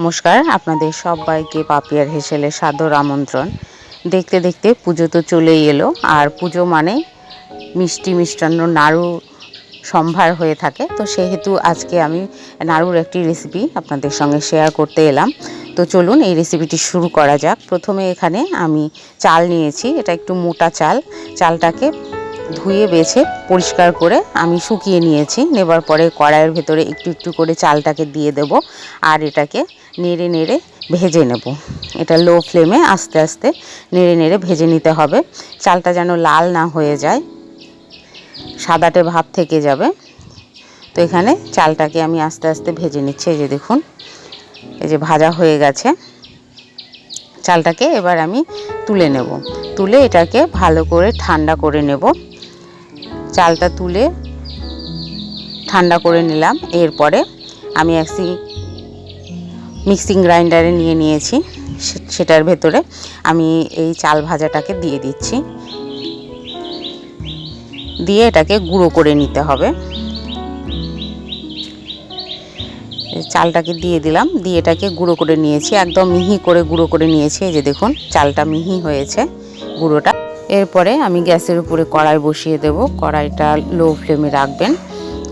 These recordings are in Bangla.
নমস্কার, আপনাদের সবাইকে পাপিয়ার হেসেলে সাদর আমন্ত্রণ। দেখতে দেখতে পুজো তো চলেই এলো, আর পুজো মানে মিষ্টি মিষ্টান্ন নাড়ু সম্ভার হয়ে থাকে। তো সেহেতু আজকে আমি নাড়ুর একটি রেসিপি আপনাদের সঙ্গে শেয়ার করতে এলাম। তো চলুন এই রেসিপিটি শুরু করা যাক। প্রথমে এখানে আমি চাল নিয়েছি, এটা একটু মোটা চাল। চালটাকে ধুয়ে বেছে পরিষ্কার করে আমি শুকিয়ে নিয়েছি। নেবার পরে কড়াইয়ের ভেতরে একটু একটু করে চালটাকে দিয়ে দেব, আর এটাকে নেড়ে নেড়ে ভেজে নেব। এটা লো ফ্লেমে আস্তে আস্তে নেড়ে নেড়ে ভেজে নিতে হবে। চালটা যেন লাল না হয়ে যায়, সাদাটে ভাব থেকে যাবে। তো এখানে চালটাকে আমি আস্তে আস্তে ভেজে নিচ্ছি। এই যে দেখুন, এই যে ভাজা হয়ে গেছে। চালটাকে এবার আমি তুলে নেব। তুলে এটাকে ভালো করে ঠান্ডা করে নেব। চালটা তুলে ঠান্ডা করে নিলাম। এরপরে আমি একটি মিক্সিং গ্রাইন্ডারে নিয়ে নিয়েছি, সেটার ভেতরে আমি এই চাল ভাজাটাকে দিয়ে দিচ্ছি। দিয়ে এটাকে গুঁড়ো করে নিতে হবে। চালটাকে দিয়ে দিলাম, দিয়ে এটাকে গুঁড়ো করে নিয়েছি, একদম মিহি করে গুঁড়ো করে নিয়েছি। এই যে দেখুন, চালটা মিহি হয়েছে গুঁড়োটা। এরপরে আমি গ্যাসের উপরে কড়াই বসিয়ে দেব। কড়াইটা লো ফ্লেমে রাখবেন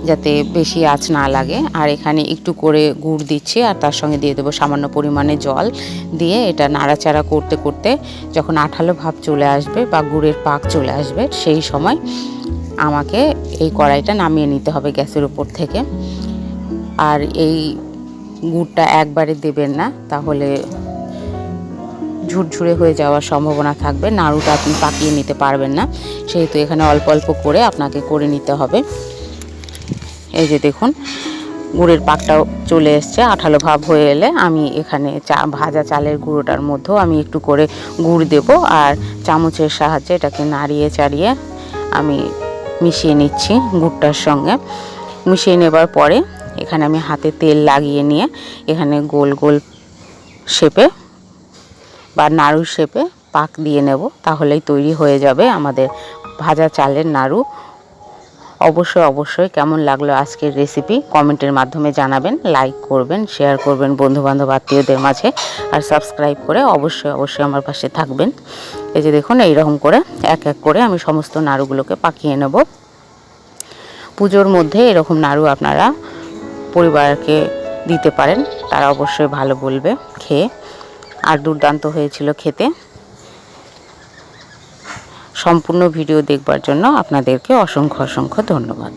যাতে বেশি আঁচ না লাগে। আর এখানে একটু করে গুড় দিচ্ছি, আর তার সঙ্গে দিয়ে দেবো সামান্য পরিমাণে জল। দিয়ে এটা নাড়াচাড়া করতে করতে যখন আঠালো ভাব চলে আসবে বা গুড়ের পাক চলে আসবে, সেই সময় আমাকে এই কড়াইটা নামিয়ে নিতে হবে গ্যাসের উপর থেকে। আর এই গুড়টা একবারে দেবেন না, তাহলে ঝুরঝুরে হয়ে যাওয়ার সম্ভাবনা থাকবে, নাড়ুটা আপনি পাকিয়ে নিতে পারবেন না। সেহেতু এখানে অল্প অল্প করে আপনাকে করে নিতে হবে। এই যে দেখুন, গুড়ের পাকটাও চলে এসছে। আঠালো ভাব হয়ে এলে আমি এখানে ভাজা চালের গুঁড়োটার মধ্যেও আমি একটু করে গুড় দেব, আর চামচের সাহায্যে এটাকে নাড়িয়ে চাড়িয়ে আমি মিশিয়ে নিচ্ছি গুড়টার সঙ্গে। মিশিয়ে নেবার পরে এখানে আমি হাতে তেল লাগিয়ে নিয়ে এখানে গোল গোল শেপে বা নাড়ু শেপে পাক দিয়ে নেব। তাহলেই তৈরি হয়ে যাবে আমাদের ভাজা চালের নাড়ু। অবশ্যই কেমন লাগলো আজকের রেসিপি কমেন্টের মাধ্যমে জানাবেন। লাইক করবেন, শেয়ার করবেন বন্ধুবান্ধব আত্মীয়দের মাঝে, আর সাবস্ক্রাইব করে অবশ্যই আমার পাশে থাকবেন। এই যে দেখুন, এইরকম করে এক এক করে আমি সমস্ত নাড়ুগুলোকে পাকিয়ে নেব। পুজোর মধ্যে এরকম নাড়ু আপনারা পরিবারকে দিতে পারেন, তারা অবশ্যই ভালো বলবে খেয়ে। আর দুর্দান্ত হয়েছিল খেতে। সম্পূর্ণ ভিডিও দেখবার জন্য আপনাদেরকে অসংখ্য ধন্যবাদ।